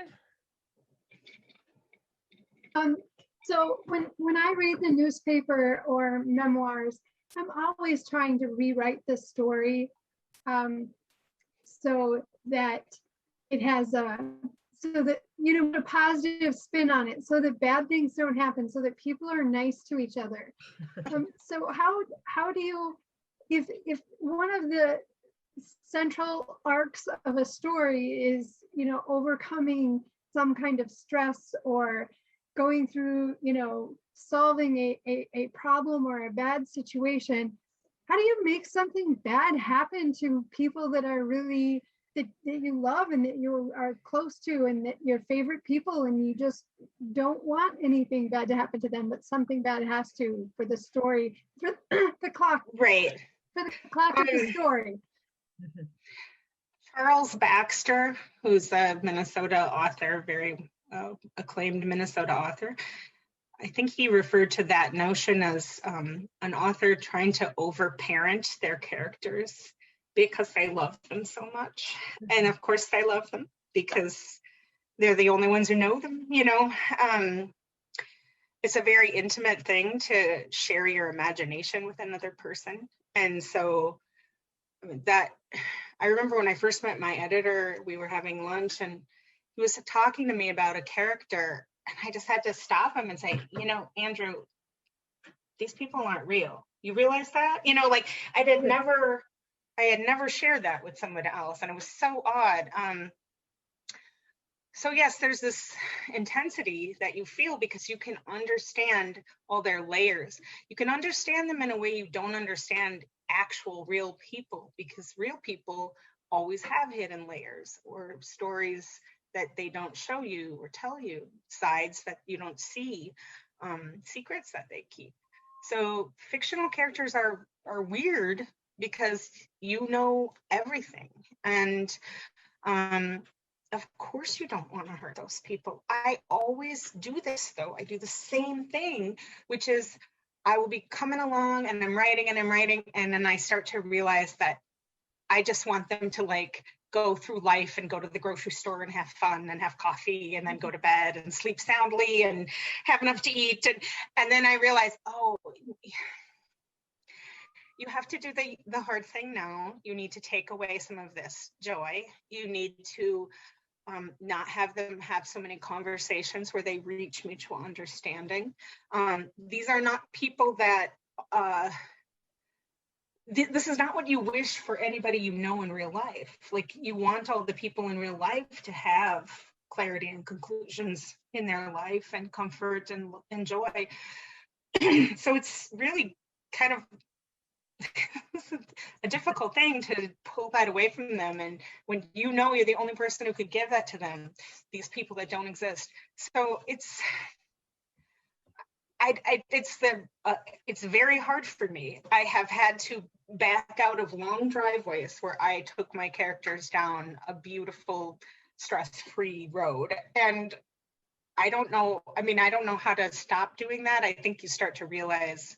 So when I read the newspaper or memoirs, I'm always trying to rewrite the story so that it has so that, you know, a positive spin on it, so that bad things don't happen, so that people are nice to each other. So how do you, if one of the central arcs of a story is, you know, overcoming some kind of stress or going through, you know, solving a problem or a bad situation, how do you make something bad happen to people that are really that you love and that you are close to and that your favorite people, and you just don't want anything bad to happen to them, but something bad has to for the story, for the clock, Right, for the clock of the story. Charles Baxter, who's a Minnesota author, very acclaimed Minnesota author, I think he referred to that notion as an author trying to overparent their characters because they love them so much. And of course they love them because they're the only ones who know them, you know. It's a very intimate thing to share your imagination with another person. And so that, I remember when I first met my editor, we were having lunch and he was talking to me about a character, I just had to stop him and say, Andrew, these people aren't real. You realize that? Like I had never shared that with someone else, and it was so odd. So yes, there's this intensity that you feel because you can understand all their layers. You can understand them in a way you don't understand actual real people, because real people always have hidden layers or stories that they don't show you or tell you, sides that you don't see, secrets that they keep. So fictional characters are weird because you know everything. And of course you don't want to hurt those people. I always do this though. I do the same thing, which is I will be coming along and I'm writing, and then I start to realize that I just want them to like go through life and go to the grocery store and have fun and have coffee and then go to bed and sleep soundly and have enough to eat. And then I realize, oh, you have to do the hard thing now. You need to take away some of this joy. You need to not have them have so many conversations where they reach mutual understanding. These are not people that, this is not what you wish for anybody you know in real life. Like you want all the people in real life to have clarity and conclusions in their life and comfort and joy. So it's really kind of a difficult thing to pull that away from them, and when you're the only person who could give that to them, these people that don't exist. So it's it's very hard for me. I have had to back out of long driveways where I took my characters down a beautiful stress-free road, and I don't know how to stop doing that. I think you start to realize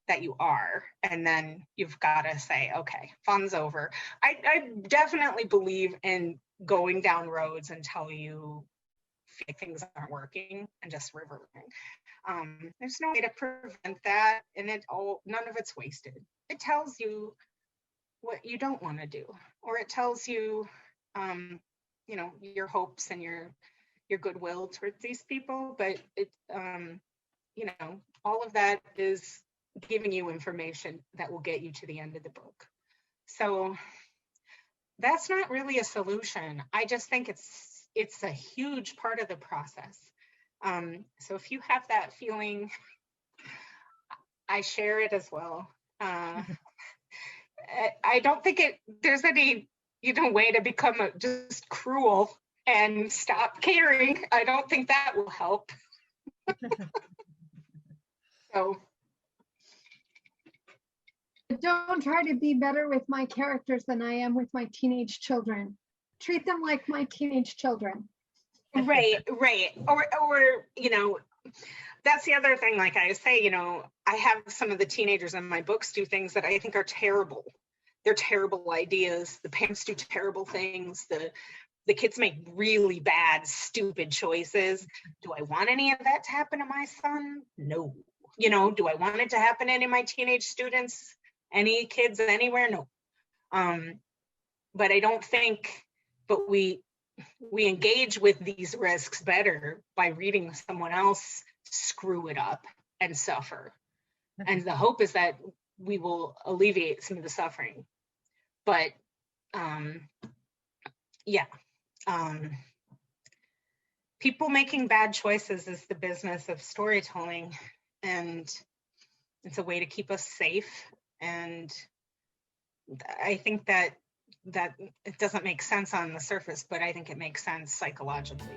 that you are, and then you've got to say, okay, fun's over. I definitely believe in going down roads until you feel like things aren't working and just reverting. There's no way to prevent that, and none of it's wasted. It tells you what you don't want to do, or it tells you, your hopes and your goodwill towards these people. But it, all of that is giving you information that will get you to the end of the book. So that's not really a solution. I just think it's a huge part of the process. So if you have that feeling, I share it as well. I don't think there's any way to become just cruel and stop caring. I don't think that will help. So don't try to be better with my characters than I am with my teenage children. Treat them like my teenage children. Right. Or that's the other thing. Like I say, I have some of the teenagers in my books do things that I think are terrible. They're terrible ideas. The parents do terrible things. The kids make really bad, stupid choices. Do I want any of that to happen to my son? No. Do I want it to happen to any of my teenage students? Any kids anywhere? No. But I don't think, but we engage with these risks better by reading someone else screw it up and suffer. And the hope is that we will alleviate some of the suffering. But people making bad choices is the business of storytelling, and it's a way to keep us safe. And I think that it doesn't make sense on the surface, but I think it makes sense psychologically.